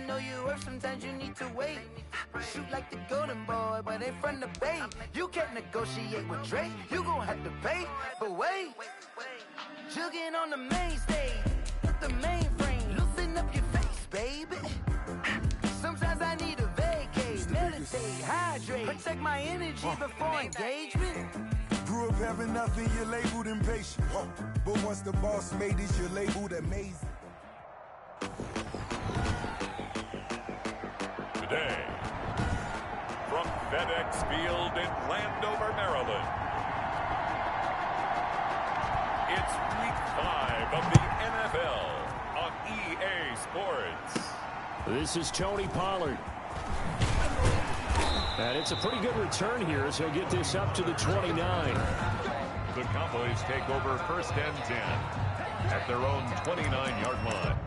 know your worth, sometimes you need to wait. Shoot like the golden boy, but ain't from the bay. You can't negotiate with Drake, you gon' have to pay. But wait, jugging on the main stage, the mainframe, loosen up your face, baby. Sometimes I need a vacate, meditate, hydrate, protect my energy before engagement. Grew up having nothing, you're labeled impatient. But once the boss made it, you're labeled amazing. Today, from FedEx Field in Landover, Maryland, it's Week 5 of the NFL on EA Sports. This is Tony Pollard. And it's a pretty good return here as he'll get this up to the 29. The Cowboys take over 1st and 10 at their own 29-yard line.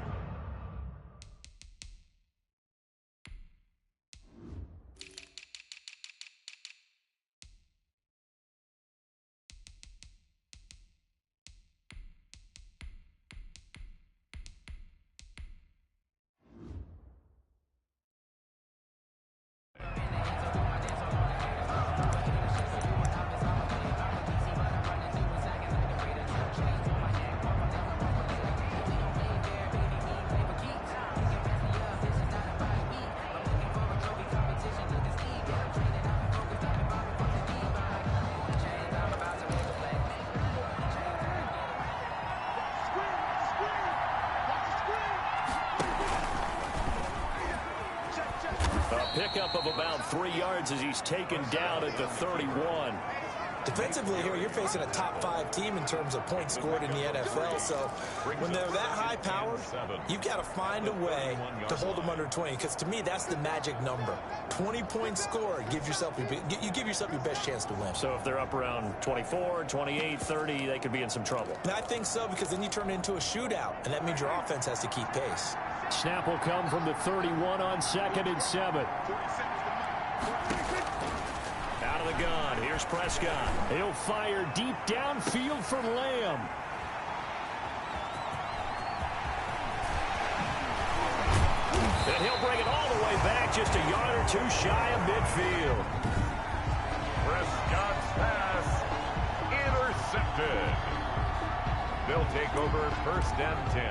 Pickup of about 3 yards as he's taken down at the 31. Defensively here, you're facing a top 5 team in terms of points scored in the NFL. So when they're that high powered, you've got to find a way to hold them under 20. Because to me, that's the magic number. 20 points scored, you give yourself your best chance to win. So if they're up around 24, 28, 30, they could be in some trouble. And I think so, because then you turn it into a shootout, and that means your offense has to keep pace. Snap will come from the 31 on 2nd and 7. Out of the gun, here's Prescott. He'll fire deep downfield for Lamb. And he'll bring it all the way back, just a yard or two shy of midfield. Prescott's pass intercepted. They'll take over 1st and 10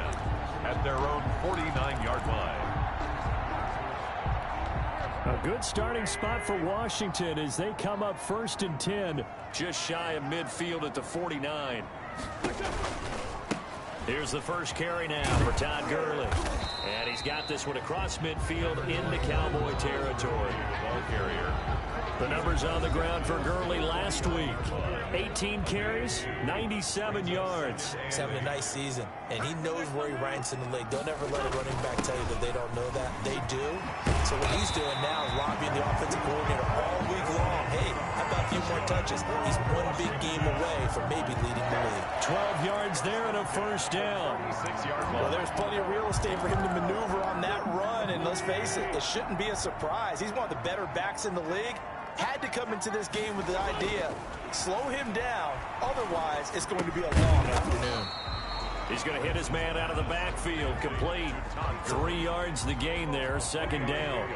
at their own 49-yard line. A good starting spot for Washington as they come up 1st and 10, just shy of midfield at the 49. Here's the first carry now for Todd Gurley. And he's got this one across midfield into Cowboy territory. Ball carrier. The numbers on the ground for Gurley last week. 18 carries, 97 yards. He's having a nice season, and he knows where he ranks in the league. Don't ever let a running back tell you that they don't know that. They do. So what he's doing now is lobbying the offensive coordinator all week long. Hey, how about a few more touches? He's one big game away from maybe leading the league. 12 yards there and a first down. Well, there's plenty of real estate for him to maneuver on that run, and let's face it, it shouldn't be a surprise. He's one of the better backs in the league. Had to come into this game with the idea, slow him down, otherwise it's going to be a long afternoon. He's going to hit his man out of the backfield, complete. 3 yards the gain there, 2nd down.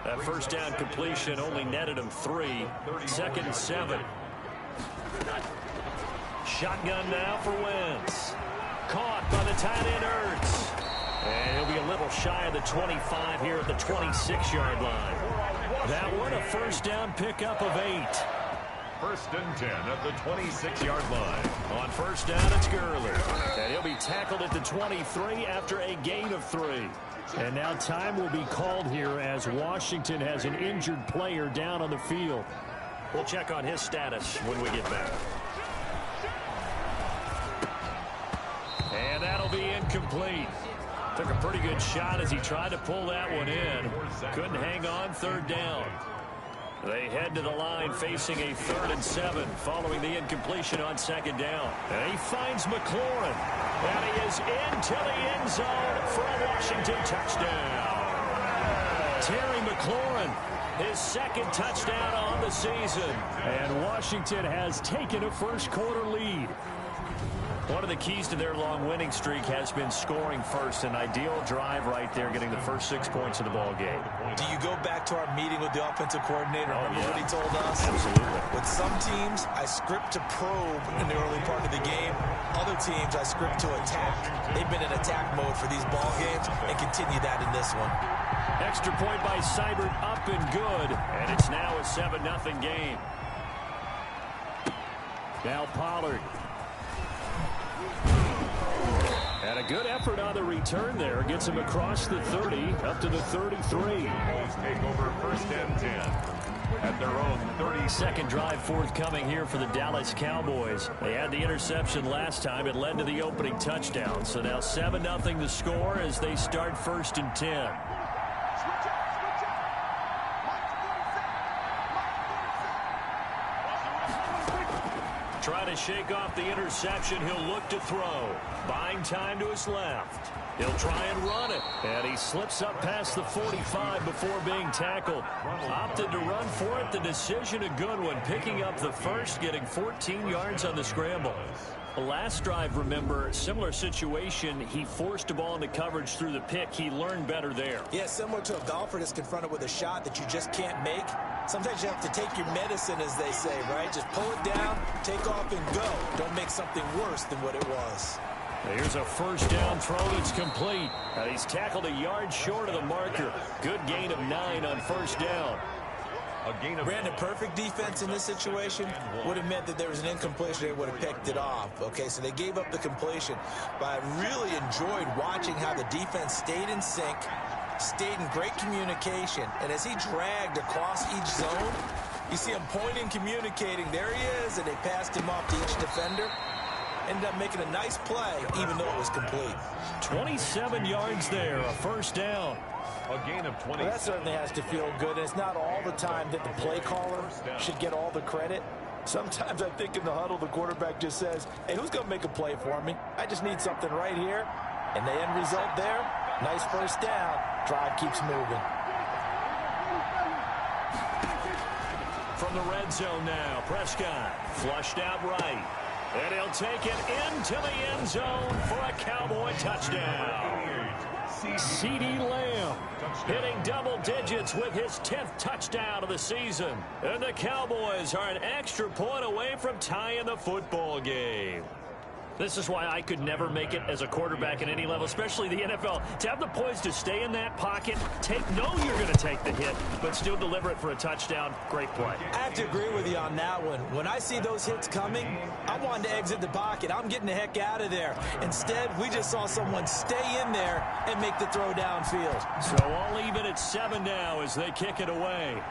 That first down completion only netted him 3. 2nd and 7. Shotgun now for Wentz. Caught by the tight end Ertz. And he'll be a little shy of the 25 here at the 26-yard line. That one a first down pickup of 8. 1st and 10 at the 26-yard line. On first down, it's Gurley. And he'll be tackled at the 23 after a gain of 3. And now time will be called here as Washington has an injured player down on the field. We'll check on his status when we get back. And that'll be incomplete. Took a pretty good shot as he tried to pull that one in. Couldn't hang on, 3rd down. They head to the line facing a 3rd and 7 following the incompletion on 2nd down. And he finds McLaurin. And he is into the end zone for a Washington touchdown. Terry McLaurin, his 2nd touchdown on the season. And Washington has taken a first quarter lead. One of the keys to their long winning streak has been scoring first. An ideal drive right there, getting the first 6 points of the ball game. Do you go back to our meeting with the offensive coordinator? Remember what he told us? Absolutely. With some teams, I script to probe in the early part of the game. Other teams, I script to attack. They've been in attack mode for these ball games and continue that in this one. Extra point by Seibert, up and good. And it's now a 7-0 game. Now Pollard. And a good effort on the return there. Gets him across the 30, up to the 33. Cowboys take over 1st and 10 at their own 32nd drive forthcoming here for the Dallas Cowboys. They had the interception last time. It led to the opening touchdown. So now 7-0 the score as they start 1st and 10. Trying to shake off the interception. He'll look to throw. Buying time to his left. He'll try and run it. And he slips up past the 45 before being tackled. Opted to run for it. The decision a good one. Picking up the first, getting 14 yards on the scramble. The last drive, remember, similar situation. He forced a ball into coverage through the pick. He learned better there. Yeah, similar to a golfer that's confronted with a shot that you just can't make. Sometimes you have to take your medicine, as they say, right? Just pull it down, take off, and go. Don't make something worse than what it was. Here's a first down throw that's complete. And he's tackled a yard short of the marker. Good gain of 9 on first down. Brandon, perfect defense in this situation would have meant that there was an incompletion. They would have picked it off. Okay, so they gave up the completion. But I really enjoyed watching how the defense stayed in sync, stayed in great communication. And as he dragged across each zone, you see him pointing, communicating. There he is, and they passed him off to each defender. Ended up making a nice play, even though it was complete. 27 yards there, a first down. A gain of 20. Well, that certainly has to feel good. It's not all the time that the play caller should get all the credit. Sometimes I think in the huddle, the quarterback just says, hey, who's going to make a play for me? I just need something right here. And the end result there, nice first down. Drive keeps moving. From the red zone now, Prescott flushed out right. And he'll take it into the end zone for a Cowboy touchdown. CeeDee Lamb hitting double digits with his 10th touchdown of the season. And the Cowboys are an extra point away from tying the football game. This is why I could never make it as a quarterback at any level, especially the NFL. To have the poise to stay in that pocket, know you're going to take the hit, but still deliver it for a touchdown. Great play. I have to agree with you on that one. When I see those hits coming, I wanted to exit the pocket. I'm getting the heck out of there. Instead, we just saw someone stay in there and make the throw downfield. So all even at 7 now as they kick it away.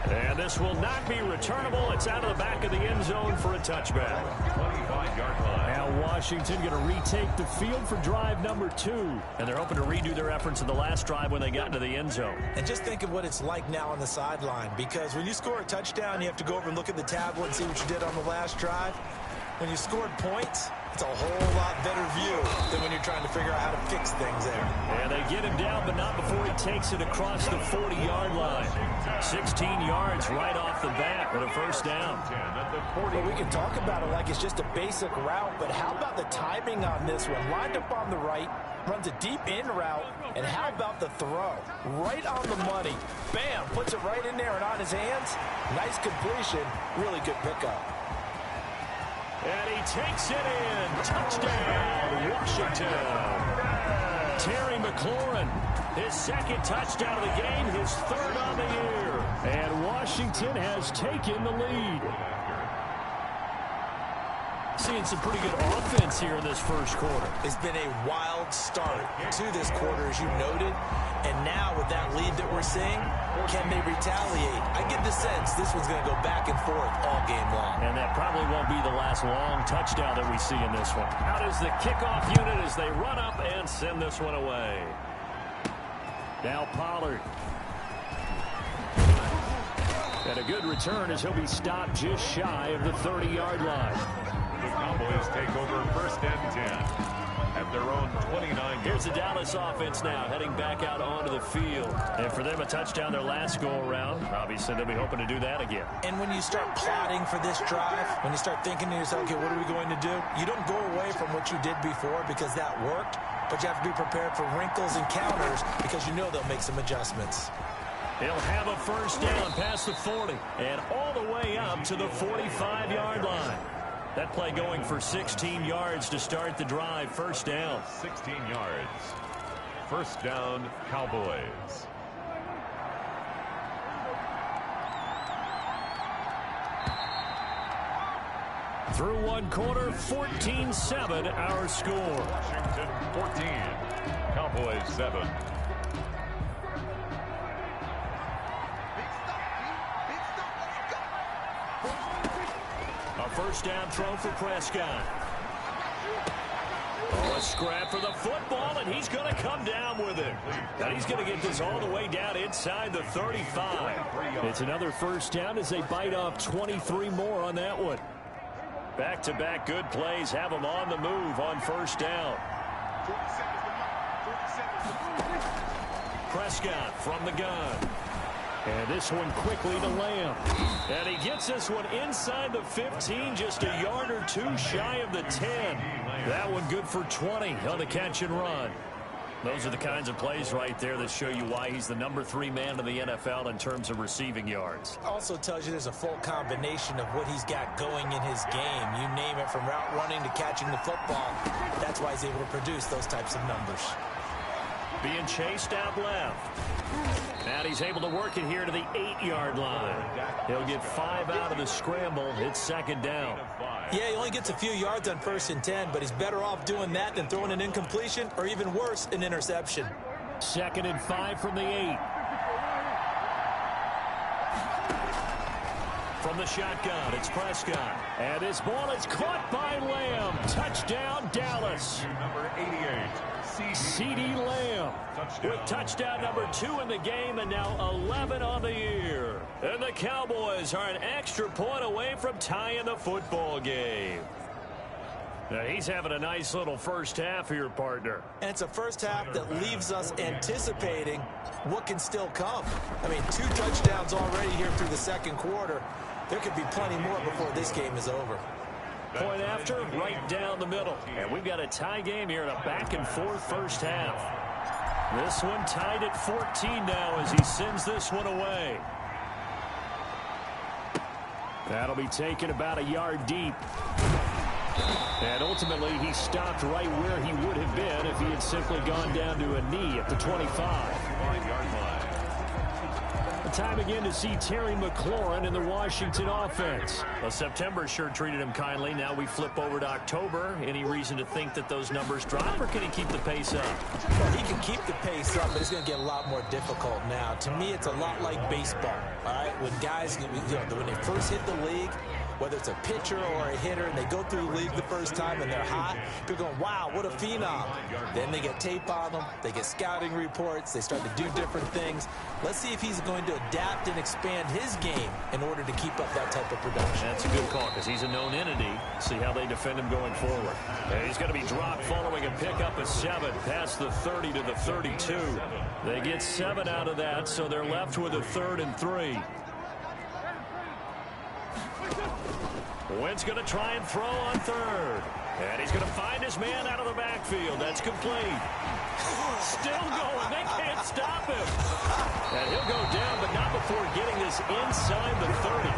And this will not be returnable. It's out of the back of the end zone for a touchback. 25-yard line. Now Washington going to retake the field for drive number 2. And they're hoping to redo their efforts in the last drive when they got into the end zone. And just think of what it's like now on the sideline. Because when you score a touchdown, you have to go over and look at the tablet and see what you did on the last drive. When you scored points, it's a whole lot better view than when you're trying to figure out how to fix things there. And they get him down, but not before he takes it across the 40-yard line. 16 yards right off the bat with a first down. Well, we can talk about it like it's just a basic route, but how about the timing on this one? Lined up on the right, runs a deep in route, and how about the throw? Right on the money. Bam, puts it right in there and on his hands. Nice completion, really good pickup. And he takes it in. Touchdown, Washington. Terry McLaurin, his second touchdown of the game, his third on the year. And Washington has taken the lead. Seeing some pretty good offense here in this first quarter. It's been a wild start to this quarter, as you noted. And now with that lead that we're seeing, can they retaliate? I get the sense this one's going to go back and forth all game long. And that probably won't be the last long touchdown that we see in this one. Out is the kickoff unit as they run up and send this one away. Now Pollard. And a good return as he'll be stopped just shy of the 30-yard line. The Cowboys take over 1st and 10. at their own 29. Here's the Dallas offense now heading back out onto the field. And for them, a touchdown their last go-around. Obviously, they'll be hoping to do that again. And when you start plotting for this drive, when you start thinking to yourself, okay, what are we going to do? You don't go away from what you did before because that worked, but you have to be prepared for wrinkles and counters because you know they'll make some adjustments. He'll have a first down past the 40 and all the way up to the 45-yard line. That play going for 16 yards to start the drive. First down. 16 yards. First down, Cowboys. Through one quarter, 14-7 our score. Washington 14, Cowboys 7. A first down throw for Prescott. Oh, a scrap for the football, and he's going to come down with it. And he's going to get this all the way down inside the 35. It's another first down as they bite off 23 more on that one. Back-to-back good plays have them on the move on first down. Prescott from the gun. And this one quickly to Lamb. And he gets this one inside the 15, just a yard or two shy of the 10. That one good for 20 on the catch and run. Those are the kinds of plays right there that show you why he's the number 3 man in the NFL in terms of receiving yards. Also tells you there's a full combination of what he's got going in his game. You name it, from route running to catching the football. That's why he's able to produce those types of numbers. Being chased out left. And he's able to work it here to the 8-yard line. He'll get 5 out of the scramble. It's second down. Yeah, he only gets a few yards on 1st and 10, but he's better off doing that than throwing an incompletion or even worse, an interception. 2nd and 5 from the 8. From the shotgun, it's Prescott. And his ball is caught by Lamb. Touchdown, Dallas. Number 88. CeeDee Lamb with touchdown number 2 in the game, and now 11 on the year. And the Cowboys are an extra point away from tying the football game. Now he's having a nice little first half here, partner. And it's a first half that leaves us anticipating what can still come. I mean, 2 touchdowns already here through the second quarter. There could be plenty more before this game is over. Point after, right down the middle. And we've got a tie game here in a back-and-forth first half. This one tied at 14 now as he sends this one away. That'll be taken about a yard deep. And ultimately, he stopped right where he would have been if he had simply gone down to a knee at the 25-yard line. Time again to see Terry McLaurin in the Washington offense. Well, September sure treated him kindly. Now we flip over to October. Any reason to think that those numbers drop, or can he keep the pace up? Well, he can keep the pace up, but it's going to get a lot more difficult now. To me, it's a lot like baseball. All right, when guys, when they first hit the league, whether it's a pitcher or a hitter, and they go through the league the first time and they're hot, people going, wow, what a phenom. Then they get tape on them, they get scouting reports, they start to do different things. Let's see if he's going to adapt and expand his game in order to keep up that type of production. That's a good call because he's a known entity. See how they defend him going forward. And he's going to be dropped following a pickup of 7 past the 30 to the 32. They get 7 out of that, so they're left with a 3rd and 3. Wentz going to try and throw on 3rd. And he's going to find his man out of the backfield. That's complete. Still going. They can't stop him. And he'll go down, but not before getting this inside the 30.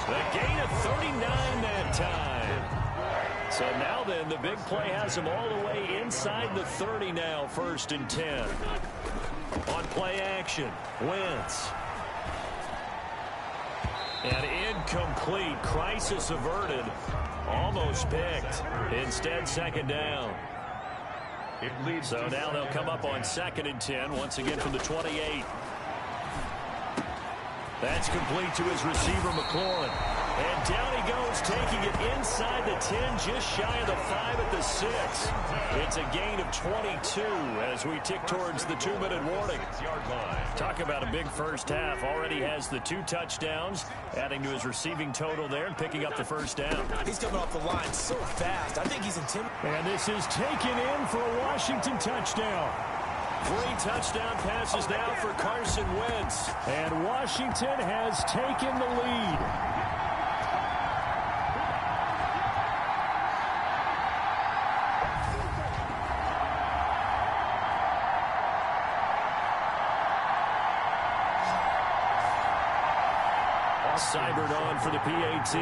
The gain of 39 that time. So now then, the big play has him all the way inside the 30 now, 1st and 10. On play action, Wentz. And incomplete. Crisis averted. Almost picked. Instead, 2nd down. So now they'll come up on 2nd and 10 once again from the 28. That's complete to his receiver, McLaurin. And down he goes, taking it inside the 10, just shy of the 5 at the 6. It's a gain of 22 as we tick towards the 2-minute warning. Talk about a big first half. Already has the 2 touchdowns, adding to his receiving total there and picking up the first down. He's coming off the line so fast. I think he's intimidated. And this is taken in for a Washington touchdown. 3 touchdown passes now for Carson Wentz. And Washington has taken the lead. Seibert on for the PAT.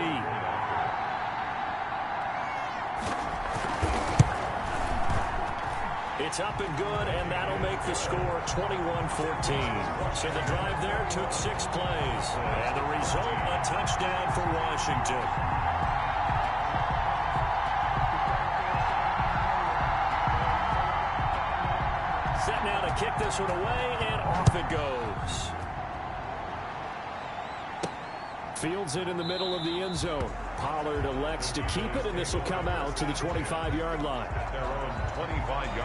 It's up and good, and that'll make the score 21-14. So the drive there took 6 plays. And the result, a touchdown for Washington. Set now to kick this one away, and off it goes. Fields it in the middle of the end zone. Pollard elects to keep it, and this will come out to the 25-yard line.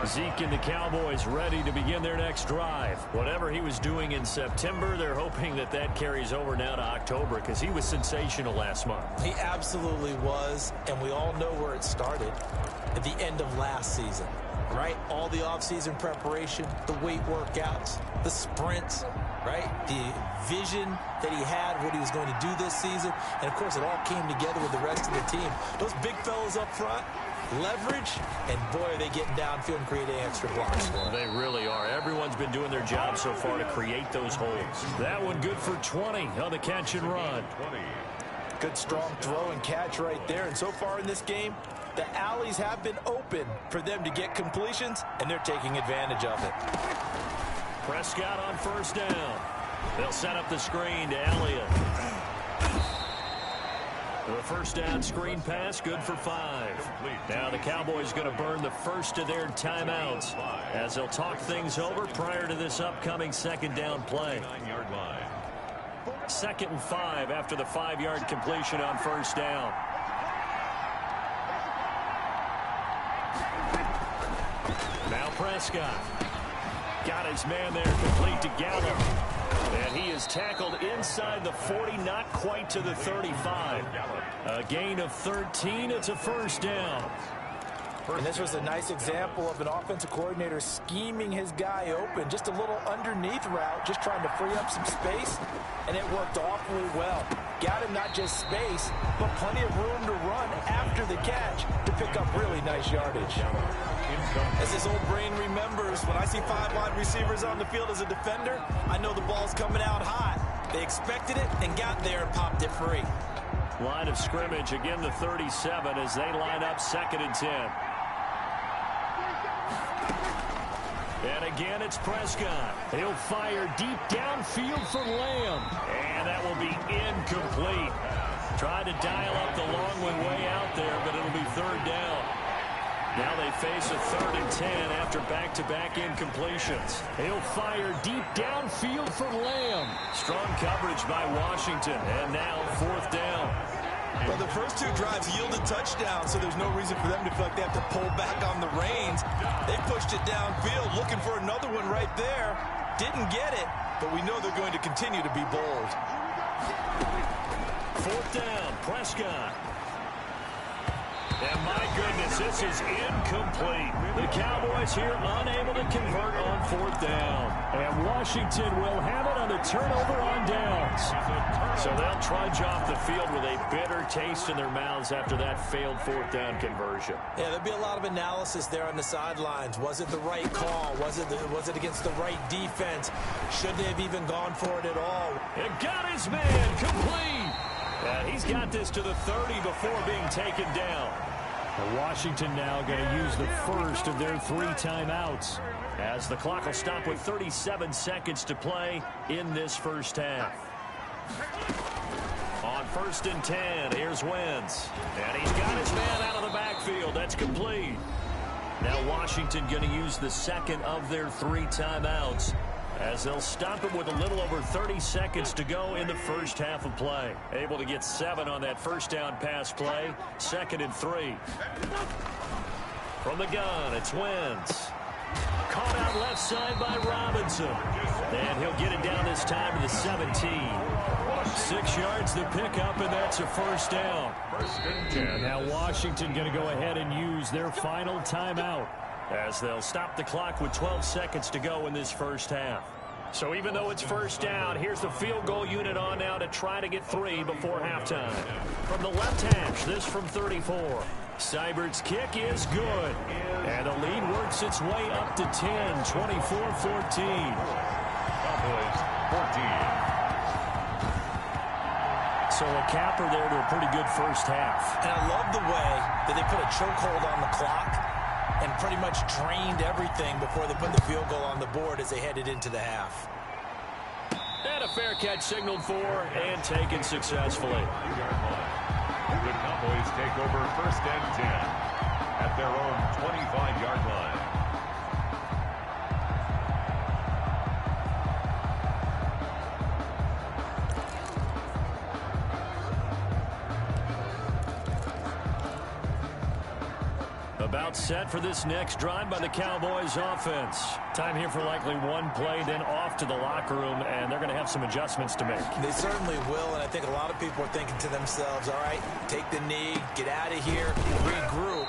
Zeke and the Cowboys ready to begin their next drive. Whatever he was doing in September, they're hoping that that carries over now to October because he was sensational last month. He absolutely was, and we all know where it started at the end of last season, right? All the offseason preparation, the weight workouts, the sprints, right? The vision that he had, what he was going to do this season. And, of course, it all came together with the rest of the team. Those big fellas up front, leverage, and, boy, are they getting downfield and creating extra blocks for them. They really are. Everyone's been doing their job so far to create those holes. That one good for 20 on the catch and run. Good, strong throw and catch right there. And so far in this game, the alleys have been open for them to get completions, and they're taking advantage of it. Prescott on first down. They'll set up the screen to Elliott. The first down screen pass, good for 5. Now the Cowboys going to burn the first of their timeouts as they'll talk things over prior to this upcoming second down play. 2nd and 5 after the 5-yard completion on first down. Now Prescott. Got his man there complete to Gallup. And he is tackled inside the 40, not quite to the 35. A gain of 13. It's a first down. And this was a nice example of an offensive coordinator scheming his guy open. Just a little underneath route, just trying to free up some space. And it worked awfully well. Got him not just space, but plenty of room to run after the catch to pick up really nice yardage. As his old brain remembers, when I see 5 wide receivers on the field as a defender, I know the ball's coming out hot. They expected it and got there and popped it free. Line of scrimmage, again the 37 as they line up 2nd and 10. And again, it's Prescott. He'll fire deep downfield for Lamb. And that will be incomplete. Tried to dial up the long one way out there, but it'll be 3rd down. Now they face a 3rd and 10 after back-to-back incompletions. He'll fire deep downfield for Lamb. Strong coverage by Washington. And now 4th down. Well, the first 2 drives yielded touchdowns, so there's no reason for them to feel like they have to pull back on the reins. They pushed it downfield, looking for another one right there. Didn't get it, but we know they're going to continue to be bold. 4th down, Prescott. And my goodness, this is incomplete. The Cowboys here unable to convert on 4th down. And Washington will have it on the turnover on downs. So they'll trudge off the field with a bitter taste in their mouths after that failed 4th down conversion. Yeah, there'll be a lot of analysis there on the sidelines. Was it the right call? Was it against the right defense? Should they have even gone for it at all? It got his man complete. And he's got this to the 30 before being taken down. Washington now going to use the first of their 3 timeouts as the clock will stop with 37 seconds to play in this first half. On 1st and 10, here's Wentz. And he's got his man out of the backfield. That's complete. Now Washington going to use the 2nd of their 3 timeouts as they'll stop it with a little over 30 seconds to go in the first half of play. Able to get 7 on that first down pass play. 2nd and 3. From the gun, it's Wentz. Caught out left side by Robinson. And he'll get it down this time to the 17. 6 yards to pick up, and that's a first down. And now Washington going to go ahead and use their final timeout, as they'll stop the clock with 12 seconds to go in this first half. So even though it's first down, here's the field goal unit on now to try to get 3 before halftime. From the left hash, this from 34. Seibert's kick is good. And the lead works its way up to 10, 24-14. Cowboys 14. So a capper there to a pretty good first half. And I love the way that they put a chokehold on the clock and pretty much drained everything before they put the field goal on the board as they headed into the half. And a fair catch signaled for and taken successfully. The Cowboys take over 1st and 10 at their own 25-yard line. About set for this next drive by the Cowboys offense. Time here for likely one play, then off to the locker room, and they're going to have some adjustments to make. They certainly will, and I think a lot of people are thinking to themselves, all right, take the knee, get out of here, regroup.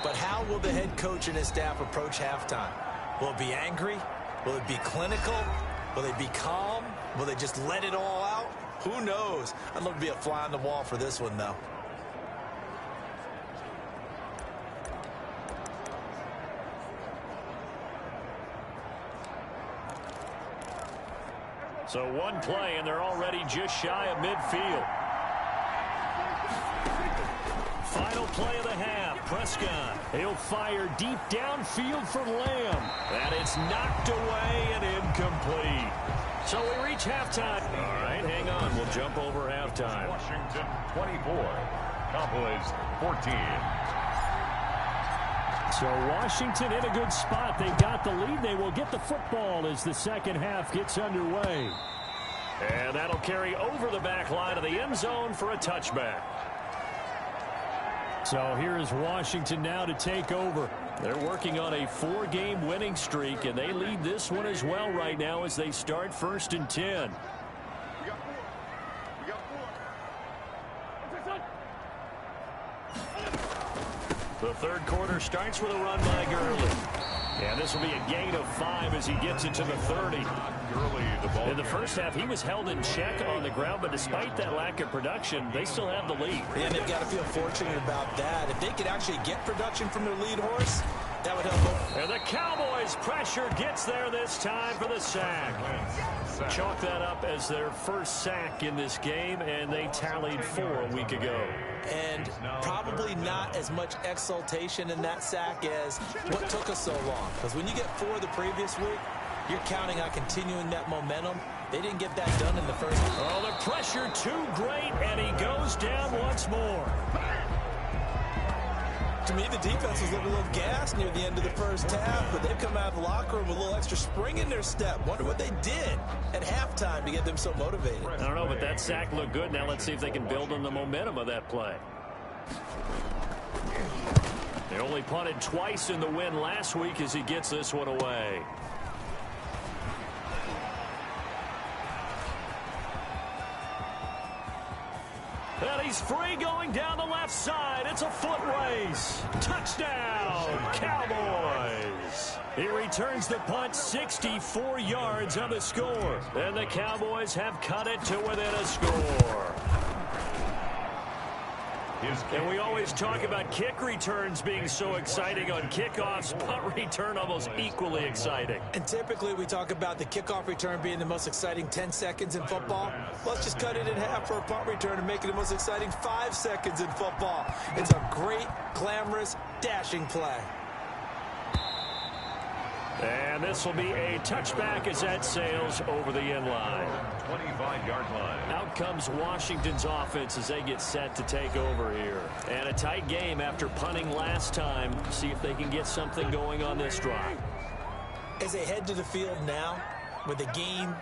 But how will the head coach and his staff approach halftime? Will it be angry? Will it be clinical? Will they be calm? Will they just let it all out? Who knows? I'd love to be a fly on the wall for this one, though. So one play, and they're already just shy of midfield. Final play of the half. Prescott. He'll fire deep downfield for Lamb. And it's knocked away and incomplete. So we reach halftime. All right, hang on. We'll jump over halftime. Washington 24. Cowboys 14. So Washington in a good spot. They've got the lead. They will get the football as the second half gets underway. And that'll carry over the back line of the end zone for a touchback. So here is Washington now to take over. They're working on a 4-game winning streak, and they lead this one as well right now as they start 1st and 10. The third quarter starts with a run by Gurley. And this will be a gain of 5 as he gets it to the 30. In the first half, he was held in check on the ground, but despite that lack of production, they still have the lead. And they've got to feel fortunate about that. If they could actually get production from their lead horse, that would help them. And the Cowboys' pressure gets there this time for the sack. Chalk that up as their first sack in this game, and they tallied 4 a week ago. And probably not as much exultation in that sack as what took us so long. Because when you get 4 the previous week, you're counting on continuing that momentum. They didn't get that done in the first. Oh, the pressure too great, and he goes down once more. To me, the defense was looking a little gassed near the end of the first half, but they've come out of the locker room with a little extra spring in their step. Wonder what they did at halftime to get them so motivated. I don't know, but that sack looked good. Now let's see if they can build on the momentum of that play. They only punted twice in the win last week as he gets this one away. And he's free going down the left side. It's a foot race. Touchdown, Cowboys. He returns the punt 64 yards on the score. And the Cowboys have cut it to within a score. And we always talk about kick returns being so exciting on kickoffs. Punt return almost equally exciting. And typically we talk about the kickoff return being the most exciting 10 seconds in football. Let's just cut it in half for a punt return and make it the most exciting 5 seconds in football. It's a great, glamorous, dashing play. And this will be a touchback as that sails over the end line. 25-yard line. Out comes Washington's offense as they get set to take over here. And a tight game after punting last time. See if they can get something going on this drive. As they head to the field now, with a game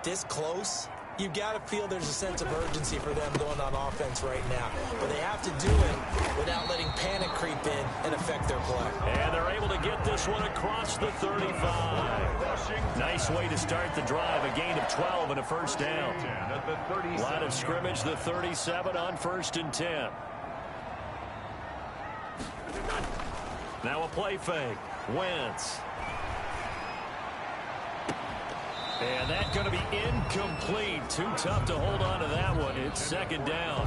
this close, you've got to feel there's a sense of urgency for them going on offense right now. But they have to do it without letting panic creep in and affect their play. And they're able to get this one across the 35. Nice way to start the drive. A gain of 12 and a first down. Line of scrimmage, the 37 on 1st and 10. Now a play fake. Wentz. And that's going to be incomplete. Too tough to hold on to that one. It's 2nd down.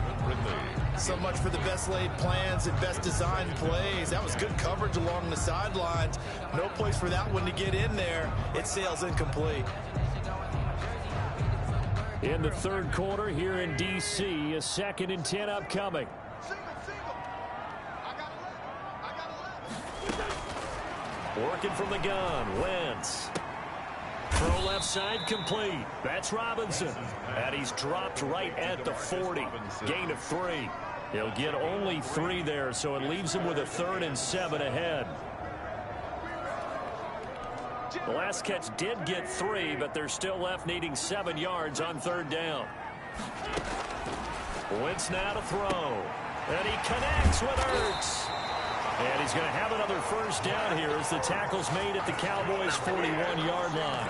So much for the best laid plans and best designed plays. That was good coverage along the sidelines. No place for that one to get in there. It sails incomplete. In the 3rd quarter here in D.C., a 2nd and 10 upcoming. Working from the gun, Wentz. Throw left side complete. That's Robinson. And he's dropped right at the 40. Gain of 3. He'll get only 3 there, so it leaves him with a 3rd and 7 ahead. The last catch did get 3, but they're still left needing 7 yards on 3rd down. Wentz now to throw. And he connects with Ertz. And he's going to have another first down here as the tackle's made at the Cowboys' 41-yard line.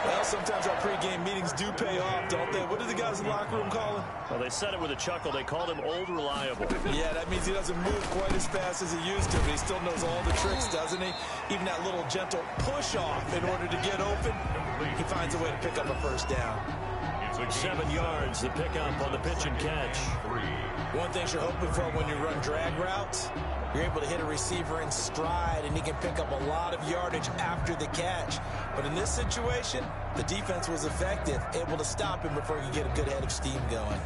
Well, sometimes our pregame meetings do pay off, don't they? What do the guys in the locker room call him? Well, they said it with a chuckle. They called him Old Reliable. Yeah, that means he doesn't move quite as fast as he used to, but he still knows all the tricks, doesn't he? Even that little gentle push-off in order to get open, he finds a way to pick up a first down. 7 yards, the pickup on the pitch and catch. One thing you're hoping for when you run drag routes, you're able to hit a receiver in stride, and he can pick up a lot of yardage after the catch. But in this situation, the defense was effective, able to stop him before he could get a good head of steam going.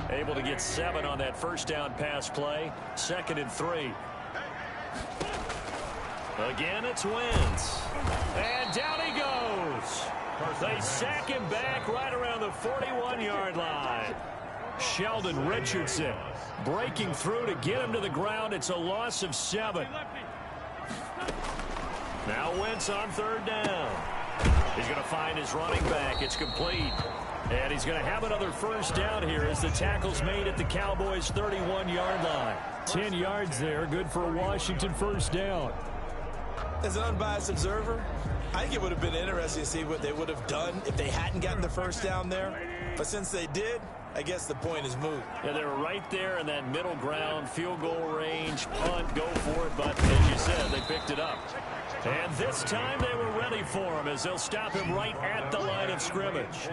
Able to get 7 on that first down pass play. 2nd and 3. Again, it's Wentz. And down he goes. They sack him back right around the 41-yard line. Sheldon Richardson breaking through to get him to the ground. It's a loss of 7. Now Wentz on 3rd down. He's going to find his running back. It's complete. And he's going to have another first down here as the tackle's made at the Cowboys' 31-yard line. 10 yards there, good for a Washington first down. As an unbiased observer, I think it would have been interesting to see what they would have done if they hadn't gotten the first down there. But since they did, I guess the point is moot. Yeah, they were right there in that middle ground, field goal range, punt, go for it. But as you said, they picked it up. And this time they were ready for him as they'll stop him right at the line of scrimmage.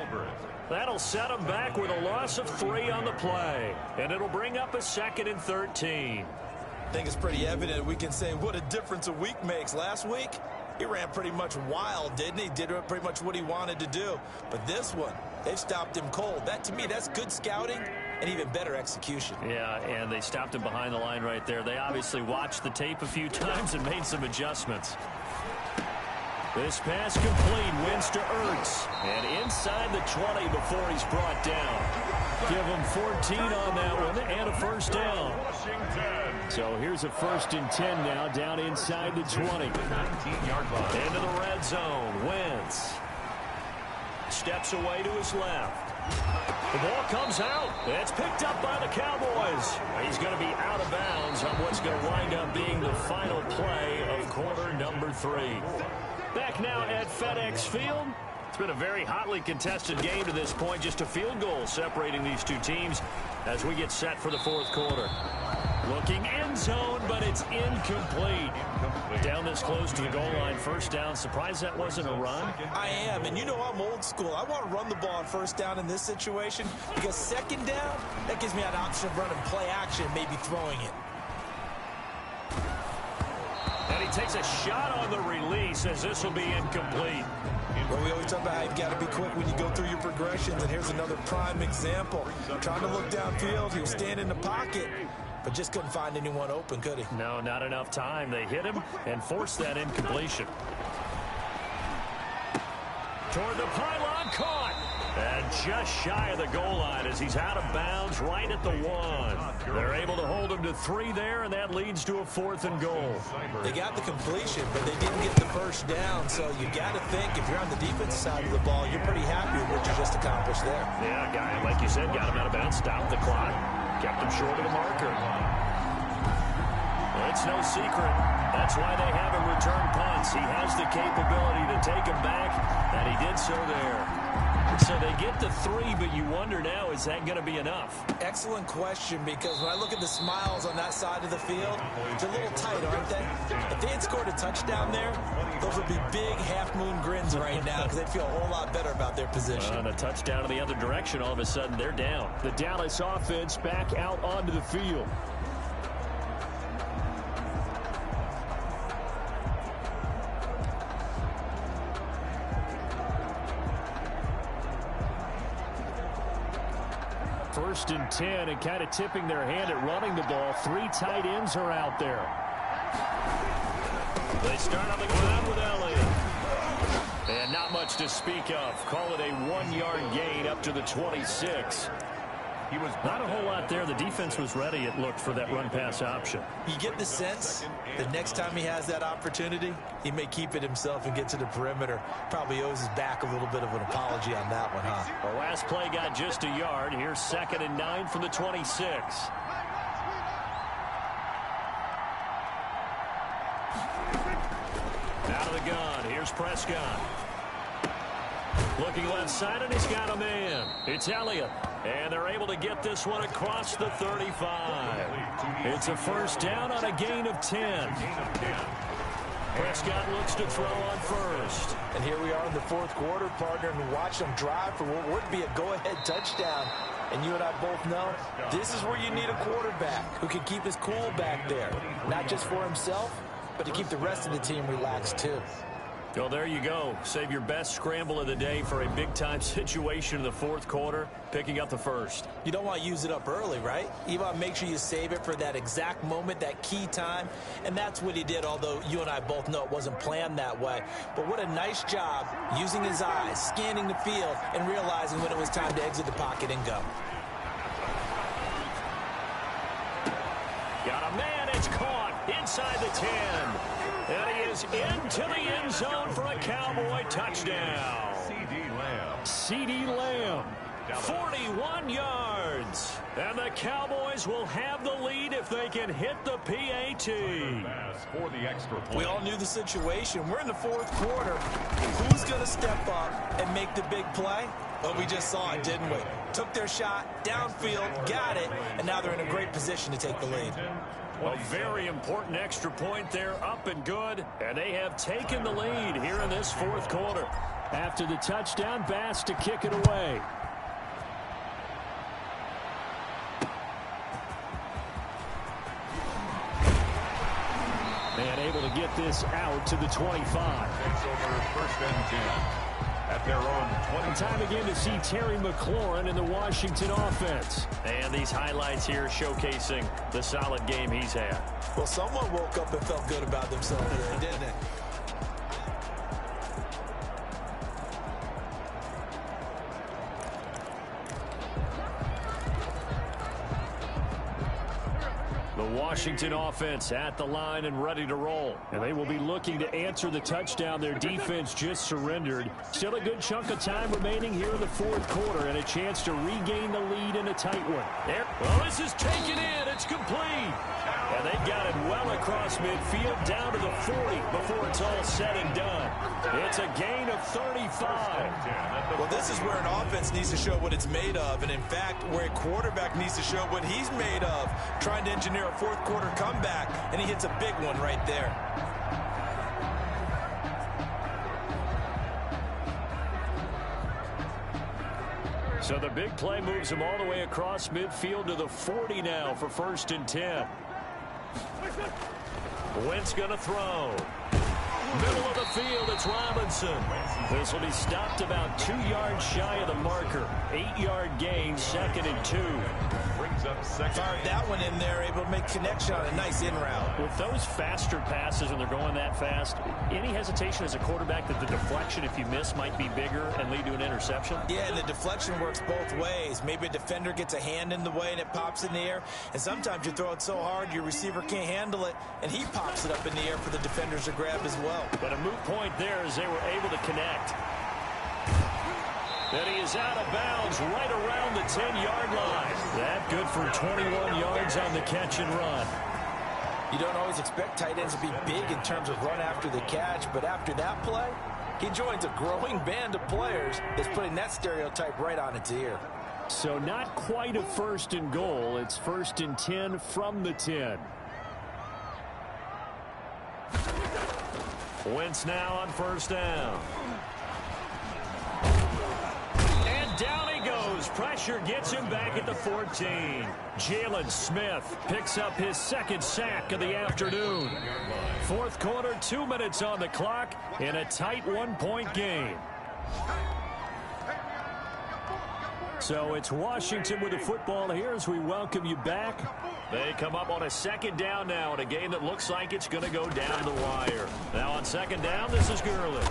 That'll set him back with a loss of 3 on the play. And it'll bring up a 2nd and 13. I think it's pretty evident we can say what a difference a week makes. Last week, he ran pretty much wild, didn't he? Did pretty much what he wanted to do. But this one, they've stopped him cold. That, to me, that's good scouting and even better execution. Yeah, and they stopped him behind the line right there. They obviously watched the tape a few times and made some adjustments. This pass complete, wins to Ertz. And inside the 20 before he's brought down. Give him 14 on that one and a first down. So here's a 1st and 10 now, down inside the 20. Into the red zone. Wentz steps away to his left. The ball comes out. It's picked up by the Cowboys. He's going to be out of bounds on what's going to wind up being the final play of quarter number 3. Back now at FedEx Field. It's been a very hotly contested game to this point. Just a field goal separating these two teams as we get set for the 4th quarter. Looking end zone, but it's incomplete. Down this close to the goal line, first down. Surprised that wasn't a run? I am, and you know I'm old school. I want to run the ball on first down in this situation because 2nd down, that gives me an option of running play action, maybe throwing it. And he takes a shot on the release as this will be incomplete. Well, we always talk about how you've got to be quick when you go through your progressions, and here's another prime example. Trying to look downfield, he was standing in the pocket, but just couldn't find anyone open, could he? No, not enough time. They hit him and forced that incompletion. Toward the pylon, caught. And just shy of the goal line as he's out of bounds right at the 1. They're able to hold him to 3 there, and that leads to a 4th and goal. They got the completion, but they didn't get the first down, so you got to think if you're on the defensive side of the ball, you're pretty happy with what you just accomplished there. Yeah, guy, like you said, got him out of bounds, stopped the clock, kept him short of the marker. Well, it's no secret. That's why they have him return punts. He has the capability to take him back, and he did so there. So they get the 3, but you wonder now, is that going to be enough? Excellent question, because when I look at the smiles on that side of the field, it's a little tight, aren't they? If they had scored a touchdown there, those would be big half-moon grins right now because they'd feel a whole lot better about their position. And a touchdown in the other direction, all of a sudden they're down. The Dallas offense back out onto the field. First and 10, and kind of tipping their hand at running the ball. 3 tight ends are out there. They start on the ground with Elliott. And not much to speak of. Call it a 1-yard gain up to the 26. He was not a whole lot there. The defense was ready, it looked, for that run-pass option. You get the sense the next time he has that opportunity, he may keep it himself and get to the perimeter. Probably owes his back a little bit of an apology on that one, huh? The last play got just a yard. Here's 2nd and 9 from the 26. Out of the gun. Here's Prescott. Looking left side, and he's got a man. It's Elliott. And they're able to get this one across the 35. It's a first down on a gain of 10. Prescott looks to throw on first. And here we are in the 4th quarter, partner, and watch them drive for what would be a go-ahead touchdown. And you and I both know this is where you need a quarterback who can keep his cool back there. Not just for himself, but to keep the rest of the team relaxed too. Well, there you go. Save your best scramble of the day for a big-time situation in the 4th quarter, picking up the first. You don't want to use it up early, right? You want to make sure you save it for that exact moment, that key time. And that's what he did, although you and I both know it wasn't planned that way. But what a nice job using his eyes, scanning the field, and realizing when it was time to exit the pocket and go. Got a man. It's caught inside the 10. And he is into the end zone for a Cowboy touchdown. C.D. Lamb, 41 yards. And the Cowboys will have the lead if they can hit the PAT. We all knew the situation. We're in the 4th quarter. Who's going to step up and make the big play? Well, we just saw it, didn't we? Took their shot, downfield, got it, and now they're in a great position to take the lead. A very important extra point there, up and good. And they have taken the lead here in this 4th quarter. After the touchdown, Bass to kick it away. And able to get this out to the 25. Takes over 1st and 10. At their own 20. Time again to see Terry McLaurin in the Washington offense. And these highlights here showcasing the solid game he's had. Well, someone woke up and felt good about themselves today, didn't they? The Washington offense at the line and ready to roll. And they will be looking to answer the touchdown their defense just surrendered. Still a good chunk of time remaining here in the 4th quarter and a chance to regain the lead in a tight one. There. Well, this is taken in. It's complete. And they've got it well across midfield down to the 40 before it's all said and done. It's a gain of 35. Well, this is where an offense needs to show what it's made of. And, in fact, where a quarterback needs to show what he's made of, trying to engineer a 4th quarter comeback, and he hits a big one right there. So the big play moves him all the way across midfield to the 40 now for 1st and 10. Wentz going to throw. Middle of the field, it's Robinson. This will be stopped about 2 yards shy of the marker. 8-yard gain, 2nd and 2. Brings up 2nd. Fired that one in there, able to make connection on a nice in route. With those faster passes when they're going that fast, any hesitation as a quarterback that the deflection, if you miss, might be bigger and lead to an interception? Yeah, and the deflection works both ways. Maybe a defender gets a hand in the way and it pops in the air, and sometimes you throw it so hard your receiver can't handle it, and he pops it up in the air for the defenders to grab as well. But a moot point there as they were able to connect. And he is out of bounds right around the 10-yard line. That good for 21 yards on the catch and run. You don't always expect tight ends to be big in terms of run after the catch, but after that play, he joins a growing band of players that's putting that stereotype right on its ear. So not quite a 1st and goal. It's 1st and 10 from the 10. Wentz now on 1st down. And down he goes. Pressure gets him back at the 14. Jalen Smith picks up his 2nd sack of the afternoon. 4th quarter, 2 minutes on the clock in a tight 1-point game. So it's Washington with the football here as we welcome you back. They come up on a 2nd down now in a game that looks like it's going to go down to the wire. Now on 2nd down, this is Gurley.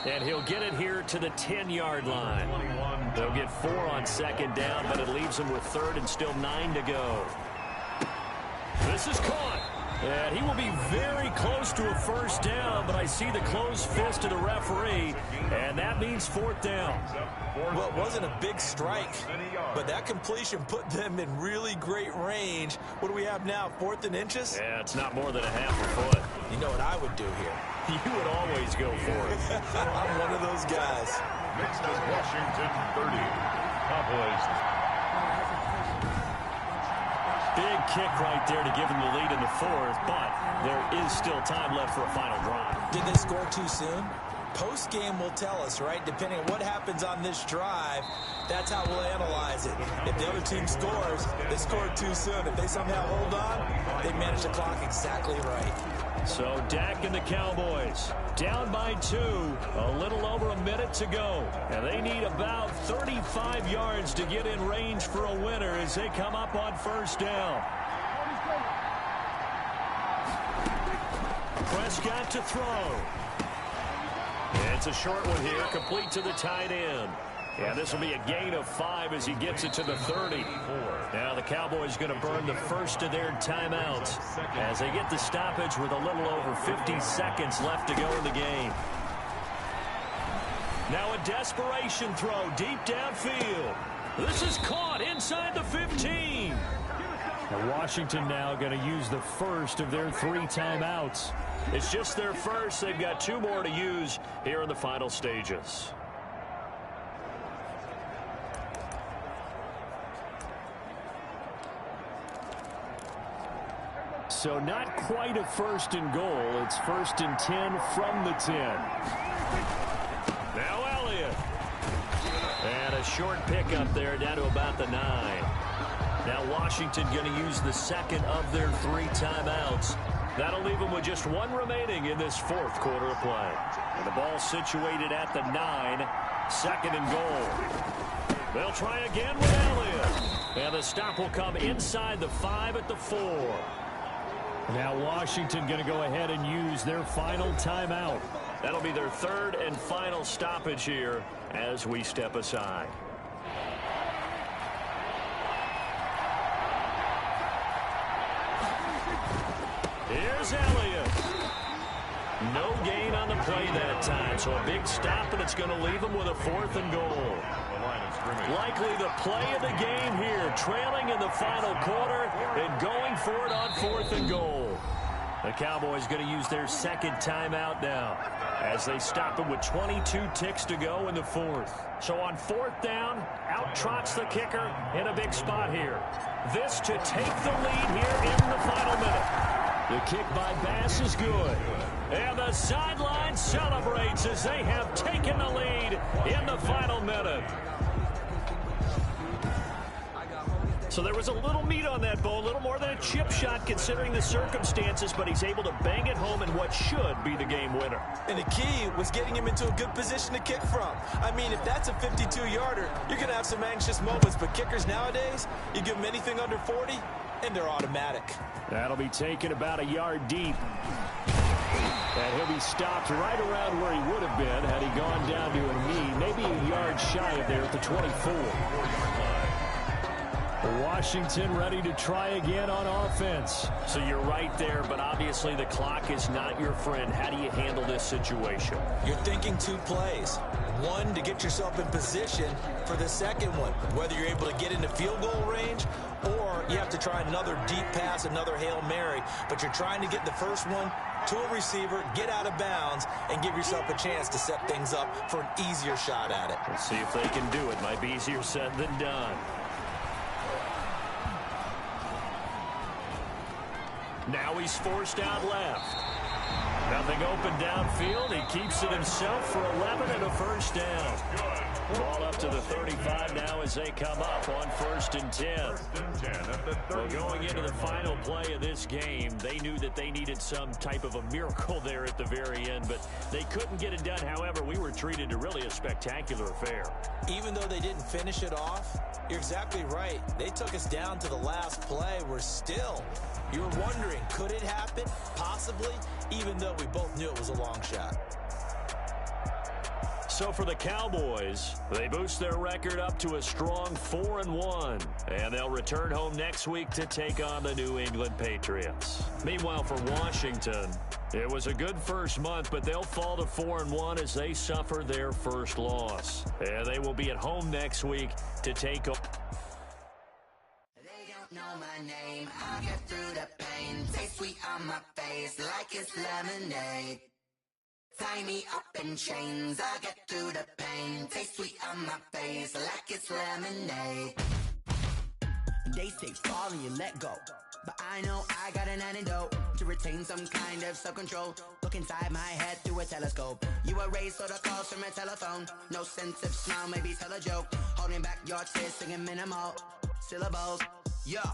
And he'll get it here to the 10-yard line. They'll get 4 on 2nd down, but it leaves them with 3rd and still 9 to go. This is caught. And he will be very close to a 1st down, but I see the closed fist of the referee, and that means 4th down. Well, it wasn't a big strike, but that completion put them in really great range. What do we have now, 4th and inches? Yeah, it's not more than a half a foot. You know what I would do here? You would always go for it. I'm one of those guys. Next is Washington 30. Cowboys. Big kick right there to give them the lead in the 4th, but there is still time left for a final drive. Did they score too soon? Post-game will tell us, right? Depending on what happens on this drive, that's how we'll analyze it. If the other team scores, they scored too soon. If they somehow hold on, they manage the clock exactly right. So Dak and the Cowboys down by 2, a little over a minute to go. And they need about 35 yards to get in range for a winner as they come up on 1st down. Prescott to throw. It's a short one here, complete to the tight end. And this will be a gain of 5 as he gets it to the 30. Now the Cowboys going to burn the first of their timeouts as they get the stoppage with a little over 50 seconds left to go in the game. Now a desperation throw deep downfield. This is caught inside the 15. Now Washington now going to use the first of their 3 timeouts. It's just their first. They've got 2 more to use here in the final stages. So not quite a 1st and goal. It's 1st and 10 from the 10. Now Elliott. And a short pickup there down to about the 9. Now Washington going to use the 2nd of their 3 timeouts. That'll leave them with just 1 remaining in this 4th quarter of play. And the ball situated at the 9. 2nd and goal. They'll try again with Elliott. And the stop will come inside the 5 at the 4. Now Washington going to go ahead and use their final timeout. That'll be their 3rd and final stoppage here as we step aside. Here's Elliott. No gain on the play that time, so a big stop, and it's going to leave them with a 4th and goal. Likely the play of the game here, trailing in the final quarter and going for it on 4th and goal. The Cowboys going to use their 2nd timeout now as they stop it with 22 ticks to go in the 4th. So on 4th down, out trots the kicker in a big spot here. This to take the lead here in the final minute. The kick by Bass is good. And the sideline celebrates as they have taken the lead in the final minute. So there was a little meat on that bone, a little more than a chip shot considering the circumstances, but he's able to bang it home in what should be the game winner. And the key was getting him into a good position to kick from. I mean, if that's a 52-yarder, you're going to have some anxious moments, but kickers nowadays, you give them anything under 40, and they're automatic. That'll be taken about a yard deep. And he'll be stopped right around where he would have been had he gone down to a knee, maybe a yard shy of there at the 24. Washington ready to try again on offense. So you're right there, but obviously the clock is not your friend. How do you handle this situation? You're thinking 2 plays. One, to get yourself in position for the second one, whether you're able to get into field goal range or you have to try another deep pass, another Hail Mary, but you're trying to get the first one to a receiver, get out of bounds, and give yourself a chance to set things up for an easier shot at it. Let's see if they can do it. Might be easier said than done. Now he's forced out left. Nothing open downfield. He keeps it himself for 11 and a first down. Ball up to the 35 now as they come up on 1st and 10. Well, going into the final play of this game, they knew that they needed some type of a miracle there at the very end, but they couldn't get it done. However, we were treated to really a spectacular affair. Even though they didn't finish it off, you're exactly right. They took us down to the last play. We're still, you were wondering, could it happen? Possibly, even though we both knew it was a long shot. So for the Cowboys, they boost their record up to a strong 4-1, and they'll return home next week to take on the New England Patriots. Meanwhile, for Washington, it was a good first month, but they'll fall to 4-1 as they suffer their first loss. And they will be at home next week to take on. They don't know my name. I'll get through the pain. Taste sweet on my face like it's lemonade. Tie me up in chains, I get through the pain. Taste sweet on my face like it's lemonade. They say fall and you let go, but I know I got an antidote to retain some kind of self-control. Look inside my head through a telescope. You erase all the calls from a telephone. No sense of smile, maybe tell a joke. Holding back your tears, singing minimal syllables. Yeah.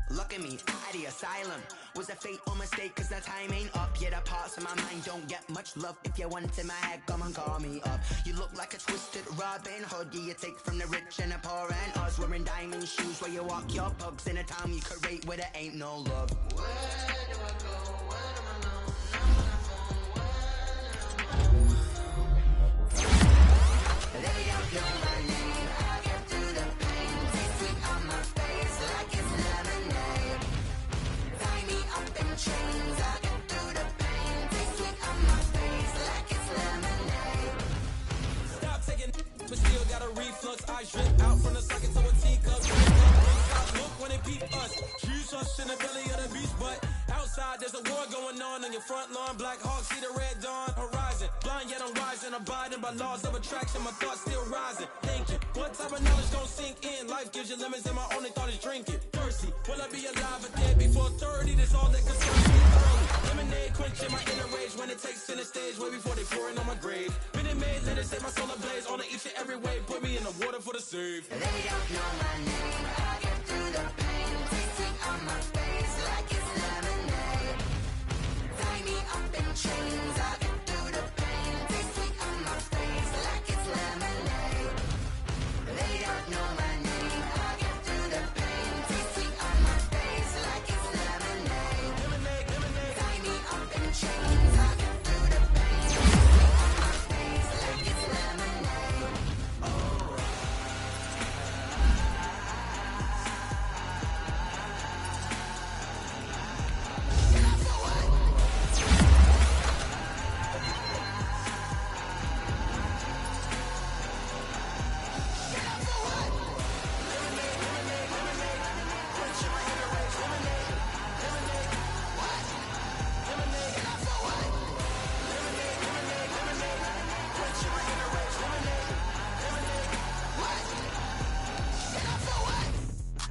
Look at me, out the asylum. Was a fate or mistake, cause the time ain't up. Yet the parts of my mind don't get much love. If you want in my head, come and call me up. You look like a twisted Robin Hood. Yeah, you take from the rich and the poor and us. Wearing diamond shoes where you walk your pugs in a town you create where there ain't no love. Where do I go? Where do I know? They don't know my name. I get through the pain. Taste sweet on my face like it's lemonade. Tie me up in chains. I get through the pain. Taste sweet on my face like it's lemonade. Stop taking, but still got a reflux. I drip out from the socket to a teacup. Stop, look when they peep us. Choose us in the belly of the beast, but outside there's a war going on your front lawn. Black Hawk see the red dawn horizon. Blind yet I'm rising, abiding by laws of attraction. My thoughts still rising. Thinking, what type of knowledge gon' sink in? Life gives you lemons and my only thought is drinking. Thirsty, will I be alive or dead before 30? That's all that concerns me early. Lemonade quenching my inner rage when it takes center stage. Way before they pouring on my grave. Minute Maid, let it set my soul ablaze. On each and every way, put me in the water for the save. They don't know my name. I get through the pain. Taste sweet on my face like it's lemonade. Tie me up in chains. I get through the pain. Taste sweet on my face like it's lemonade. They don't know my name. I get through the pain. Taste sweet on my face like it's lemonade. Tie me up in chains. I get through the pain. Taste sweet on my face like it's lemonade. Oh.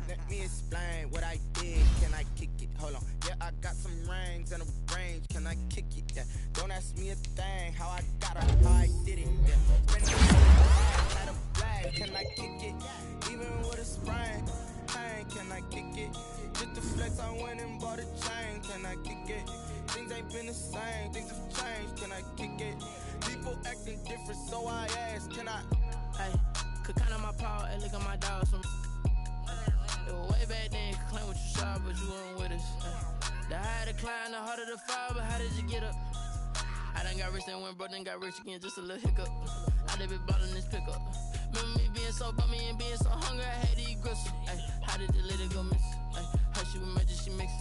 Let me explain what I did. Can I kick it? Hold on. Yeah, I got some rings and a range. Can I kick it? Yeah. Don't ask me a thing. How I got it, how I did it. Yeah. Spend the had a flag. Can I kick it? Even with a sprain. Hey, can I kick it? Just the flex, I went and bought a chain. Can I kick it? Things ain't been the same. Things have changed. Can I kick it? People acting different, so I asked, can I? Hey, could count on my power and look at my dogs from. Wave back then, claim what you saw, but you weren't with us. The higher the climb, the harder the fall, but how did you get up? I done got rich and went broke, then got rich again, just a little hiccup. I done been ballin' this pickup. Remember me being so bummy and being so hungry, I had to eat gristle. How did the lady go miss? Her she with magic, she mixed.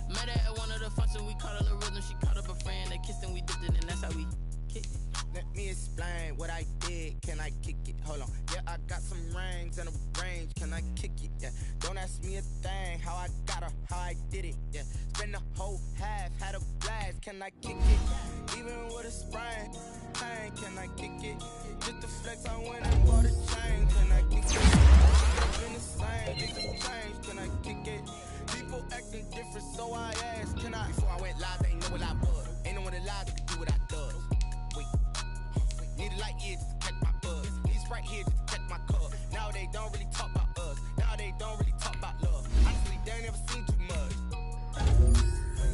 Met her at one of the functions, we caught her the rhythm. She caught up a friend, they kissed and we dipped it, and that's how we kicked it. Let me explain what I did. Can I kick it? Hold on. Yeah, I got some rings and a range. Can I kick it? Yeah. Don't ask me a thing. How I got her, how I did it. Yeah. Spend the whole half, had a blast. Can I kick it? Even with a sprain. Pain, can I kick it? Just the flex, I went and bought a chain. Can I kick it? I've been the same. Things have changed. Can I kick it? People acting different, so I asked. Can I? Before I went live, they ain't know what I was. Ain't no one alive that could do what I does. Need a light here just to catch my buzz. Need right here just to catch my cup. Now they don't really talk about us. Now they don't really talk about love. Honestly, they ain't never seen too much.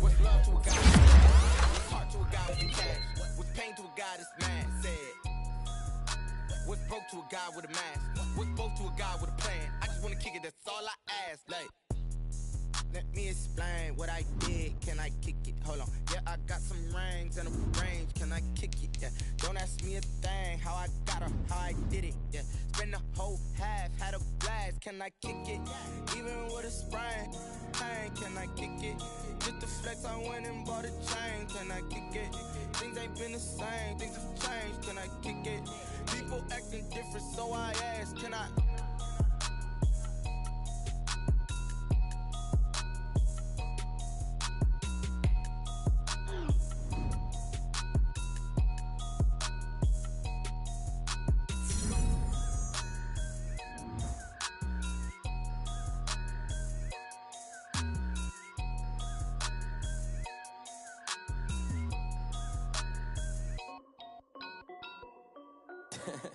What's love to a guy? What's heart to a guy with cash? What's pain to a guy that's mad? Said. What's broke to a guy with a mask? What's both to a guy with a plan? I just wanna kick it, that's all I ask. Like, let me explain what I did. Can I kick it? Hold on. Yeah, I got some rings and a range. Can I kick it? Yeah. Don't ask me a thing. How I got her, how I did it. Yeah. Spend the whole half, had a blast. Can I kick it? Even with a sprain. Pain, can I kick it? Just the flex, I went and bought a chain. Can I kick it? Things ain't been the same. Things have changed. Can I kick it? People acting different, so I ask. Can I?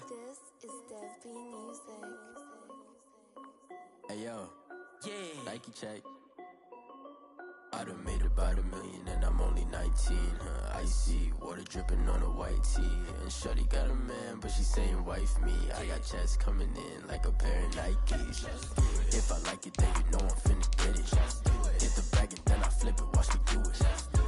This is Dev B Music. Hey yo, yeah, Nike check. I done made about $1 million and I'm only 19, huh? Icy, water dripping on a white tee. And shorty got a man, but she saying wife me. I got checks coming in like a pair of Nikes. If I like it, then you know I'm finna get it. Hit the bag and then I flip it, watch me do it.